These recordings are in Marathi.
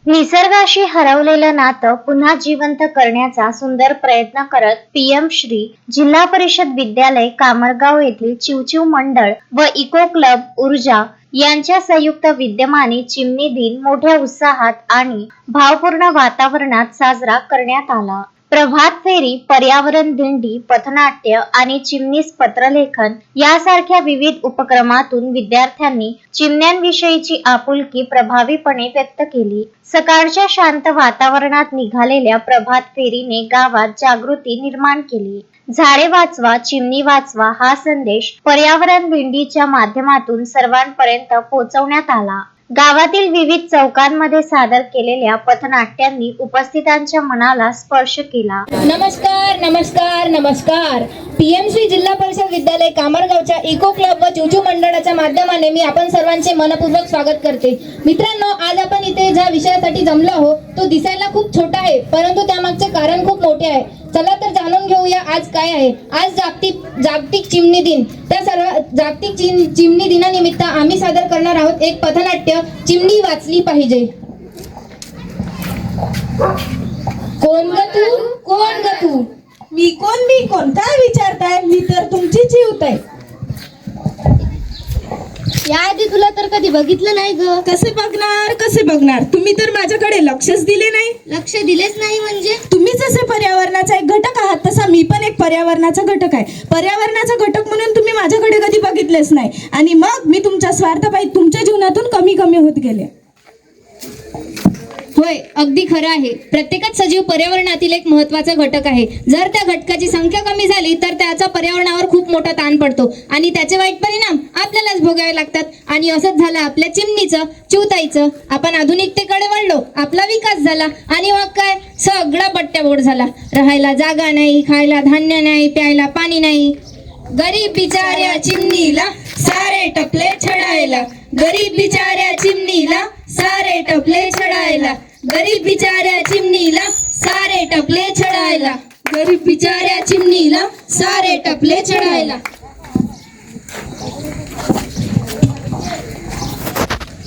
निसर्गाशी हरवलेलं नातं पुन्हा जिवंत करण्याचा सुंदर प्रयत्न करत पीएम श्री जिल्हा परिषद विद्यालय कामरगाव येथील चिवचिव मंडळ व इको क्लब ऊर्जा यांच्या संयुक्त विद्यमाने चिमणी दिन मोठ्या उत्साहात आणि भावपूर्ण वातावरणात साजरा करण्यात आला। प्रभात फेरी, पर्यावरण दिंडी, पथनाट्य आणि चिमणीस पत्रलेखन यासारख्या विविध उपक्रमातून विद्यार्थ्यांनी चिमण्यांविषयीची आपुलकी प्रभावीपणे व्यक्त केली। सकाळच्या शांत वातावरणात निघालेल्या प्रभात फेरीने गावात जागृती निर्माण केली। झाडे वाचवा, चिमणी वाचवा हा संदेश पर्यावरण दिंडीच्या माध्यमातून सर्वांपर्यंत पोहोचवण्यात आला। गावातील विविध चौकांमध्ये सादर केलेल्या पथनाट्यांनी उपस्थितांच्या मनाला स्पर्श केला। नमस्कार नमस्कार नमस्कार। पीएम श्री जिल्हा परिषद विद्यालय कामरगावच्या इको क्लब व चिवचिव मंडळाच्या माध्यमाने मी आपण सर्वांचे मनपूर्वक स्वागत करते। मित्रांनो, आज आपण इथे ज्या विषयासाठी जमलो आहोत तो दिसायला खूप छोटा आहे, परंतु त्यामागचे कारण खूप मोठे आहे। चला तर जाणून घेऊया आज काय आहे। आज जागतिक चिमणी दिन। त्या सर्व जागतिक चिमणी दिनानिमित्त आम्ही सादर करणार आहोत एक पथनाट्य, चिमणी वाचली पाहिजे। कोण ग तू मी कोण काय विचारताय? मी तर तुमची जीवताय। याआधी तुला तर कधी बघितलं नाही ग। कसे बघणार? तुम्ही तर माझ्याकडे लक्षच दिले नाही। लक्ष दिलेच नाही म्हणजे? तुम्ही जसे पर्यावरणाचा एक घटक आहात तसा मी पण एक पर्यावरणाचा घटक आहे। पर्यावरणाचा घटक म्हणून तुम्ही माझ्याकडे कधी बघितलेच नाही आणि मग मी तुमच्या स्वार्थापायी तुमच्या जीवनातून कमी होत गेले। होय, अगदी खरं आहे। प्रत्येकच सजीव पर्यावरणातील एक महत्त्वाचा घटक आहे। जर त्या घटकाची संख्या कमी झाली तर त्याचा पर्यावरणावर खूप मोठा ताण पडतो आणि त्याचे वाईट परिणाम आपल्यालाच भोगावे लागतात। आणि असंच झालं आपल्या चिमणीचं, चिवताईचं। आपण आधुनिकतेकडे वळलो, आपला विकास झाला आणि मग काय सगळा बट्ट्याबोळ झाला। राहायला जागा नाही, खायला धान्य नाही, प्यायला पाणी नाही। गरीब बिचाऱ्या चिमणीला सारे टपले छडायला, गरीब बिचाऱ्या चिमणीला सारे टपले छडायला, गरीब बिचाऱ्या चिमणीला सारे टपले छडायला, गरीब बिचाऱ्या चिमणीला सारे टपले छडायला।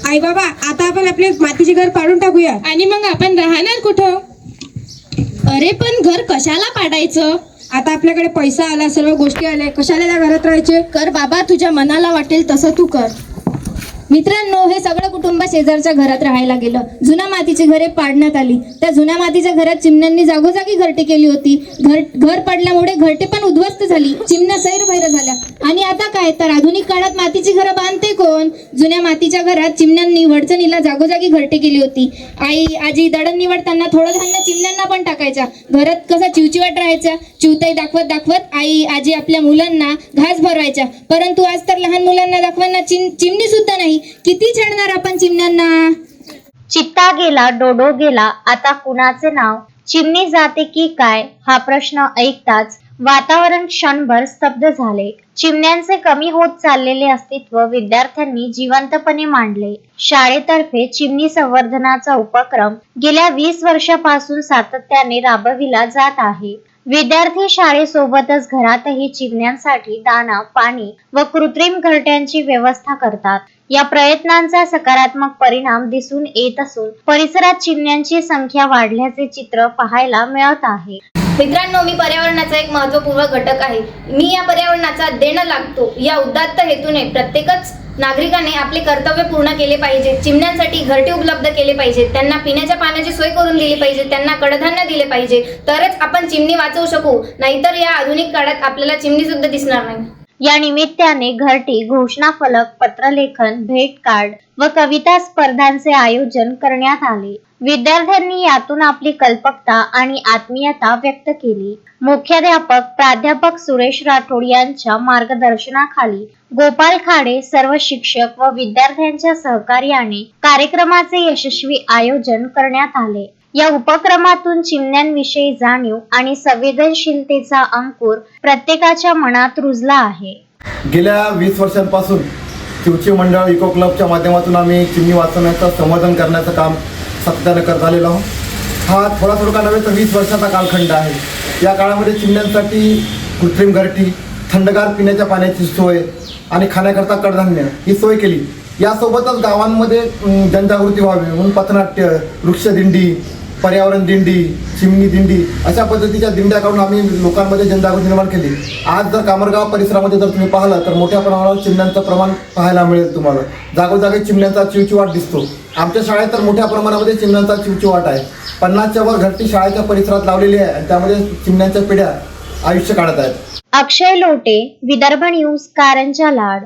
आई बाबा, आता आपण आपले मातीचे घर पाडून टाकूया। आणि मग आपण राहणार कुठं? अरे पण घर कशाला पाडायचं? आता आपल्याकडे पैसा आला, सर्व गोष्टी आल्या, कशाला त्या घरात राहायचे? कर बाबा, तुझ्या मनाला वाटेल तसं तू कर। मित्रांनो, हे सगळं कुटुंब शेजारच्या घरात राहायला गेलं। जुन्या मातीची घरे पाडण्यात आली। त्या जुन्या मातीच्या घरात चिमण्यांनी जागोजागी घरटे केली होती। घर पडल्यामुळे घरटे पण उद्ध्वस्त झाली, चिमण्या सैरभैर झाल्या। आणि आता काय तर आधुनिक काळात मातीची घरं बांधते कोण? जुन्या मातीच्या घरात चिमण्यांनी वडचणीला जागोजागी घरटे केली होती। आई आजी दळण निवडताना थोडं धान्य चिमण्यांना पण टाकायच्या। घरात कसा चिवचिवाट राहायचा। चिवताई दाखवत आई आजी आपल्या मुलांना घास भरवायच्या। परंतु आज तर लहान मुलांना दाखवायला चिमणी सुद्धा नाही। किती छळणार आपण चिमण्यांना? चित्ता गेला, डोडो गेला, आता कुणाचे नाव? चिमणी जाते की काय हा प्रश्न ऐकताच वातावरण क्षणभर स्तब्ध झाले। चिमण्यांचे कमी होत चाललेले अस्तित्व विद्यार्थ्यांनी जिवंतपणे मांडले। शाळेतर्फे चिमणी संवर्धनाचा उपक्रम गेल्या 20 वर्षापासून सातत्याने राबविला जात आहे। विद्यार्थी शाळेसोबतच घरातही चिमण्यांसाठी दाणा, पाणी व कृत्रिम घरट्यांची व्यवस्था करतात। या प्रयत्नांचा सकारात्मक परिणाम दिसून येत असून परिसरात चिमण्यांची संख्या वाढल्याचे चित्र पाहायला मिळत आहे। मित्रांनो, मी पर्यावरणाचा एक महत्त्वपूर्ण घटक आहे। मी या पर्यावरणाचा देणं लागतो या उदात्त हेतूने प्रत्येकच नागरिकाने आपले कर्तव्य पूर्ण केले पाहिजे। चिमण्यांसाठी घरटे उपलब्ध केले पाहिजे, त्यांना पिण्याच्या पाण्याची सोय करून दिली पाहिजे, त्यांना कडधान्य दिले पाहिजे, तरच आपण चिमणी वाचवू शकू। नाहीतर या आधुनिक काळात आपल्याला चिमणी सुद्धा दिसणार नाही। या निमित्ताने घरटी, घोषणा फलक, पत्रलेखन, भेट कार्ड व कविता स्पर्धांचे आयोजन करण्यात आले। विद्यार्थ्यांनी यातून आपली कल्पकता आणि आत्मीयता व्यक्त केली। मुख्याध्यापक प्राध्यापक सुरेश राठोड यांच्या मार्गदर्शनाखाली गोपाल खाडे, सर्व शिक्षक व विद्यार्थ्यांच्या सहकार्याने कार्यक्रमाचे यशस्वी आयोजन करण्यात आले। या उपक्रमातून चिमण्यांविषयी जाणीव आणि संवेदनशीलतेचा अंकुर प्रत्येकाच्या मनात रुजला आहे। गेल्या 20 वर्षांपासून चिवचिव मंडळ इको क्लबच्या माध्यमातून आम्ही चिमणी वाचवण्याचं संवर्धन करण्याचं काम सातत्याने करत आलेलो आहोत। हा थोडा नव्हे तर 20 वर्षाचा कालखंड आहे। या काळामध्ये चिमण्यांसाठी कृत्रिम घरटी, थंडगार पिण्याच्या पाण्याची सोय आणि खाण्याकरता कडधान्य ही सोय केली। यासोबतच गावांमध्ये जनजागृती व्हावी म्हणून पथनाट्य, वृक्षदिंडी, पर्यावरण दिंडी, चिमणी दिंडी अशा पद्धतीच्या दिंड्या काढून आम्ही लोकांमध्ये जनजागृती निर्माण केली. आज जर कामरगाव परिसरामध्ये जर तुम्ही पाहिलं तर मोठ्या प्रमाणावर चिमण्यांचं प्रमाण पाहायला मिळेल तुम्हाला. जागोजागी चिमण्यांचा चिवचिवाट दिसतो. आमच्या शाळेत तर मोठ्या प्रमाणामध्ये चिमण्यांचा चिवचिवाट आहे. 50च्या वर घरटी शाळेच्या परिसरात लावलेली आहे आणि त्यामध्ये चिमण्यांच्या पिढ्या आयुष्य काढत आहेत. अक्षय लोटे, विदर्भ न्यूज, कारंजा लाड.